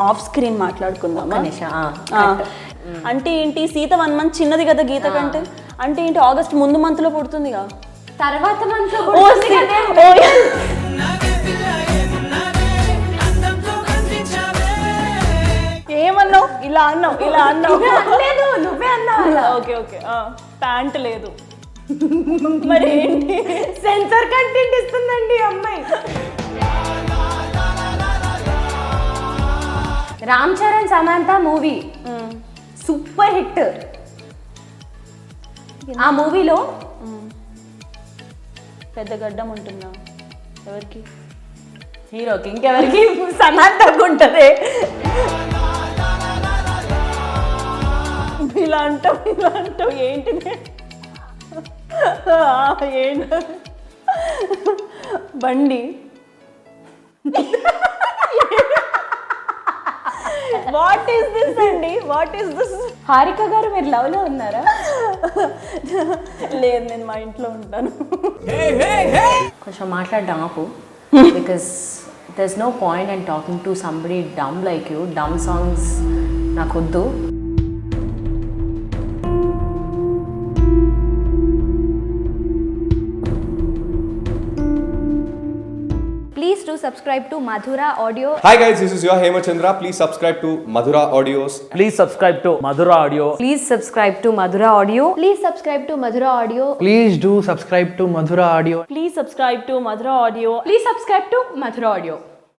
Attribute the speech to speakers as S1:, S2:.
S1: Off screen మాట్లాడుకుందామా?
S2: నిమిషం.
S1: అంటే ఏంటి, సీత 1 month చిన్నది కదా గీత కంటే. అంటే ఏంటి, ఆగస్ట్ ముందు మంత్లో పుడుతుందిగా,
S2: తర్వాత మంత్
S1: ఏమన్నావు? ఇలా అన్నావు, ఇలా అన్నావు.
S2: లేదు, నువ్వే అన్నావు.
S1: Okay okay. ప్యాంట్ లేదు మరి ఏంటి?
S2: సెన్సార్ కంటెంట్ ఇస్తుందండి అమ్మాయి. Ram Charan Samantha movie super hit. ఆ మూవీలో
S1: పెద్ద గడ్డం ఉంటుందా ఎవరికి?
S2: హీరోకి, ఇంకెవరికి? సమంతకు ఉంటుంది.
S1: ఇలా అంటావు ఏంటి? ఏంటి బండి? వాట్ ఈస్ దిస్ అండి? What is this?
S2: హారిక గారు, మీరు లవ్ లో ఉన్నారా?
S1: లేదు, నేను మా ఇంట్లో ఉంటాను.
S2: కొంచెం మాట్లాడడం ఆపు. Because there's no point in talking to somebody dumb like you. Dumb songs nakoddu.
S3: Please do subscribe to Madhura Audio.
S4: Hi guys, this is your Hemachandra. Please subscribe to Madhura Audios.
S5: Please subscribe to Madhura Audio.
S2: Please subscribe to Madhura Audio.
S3: Please subscribe to Madhura Audio.
S6: Please do subscribe to Madhura Audio.
S1: Please subscribe to Madhura Audio.
S2: Please subscribe to Madhura Audio.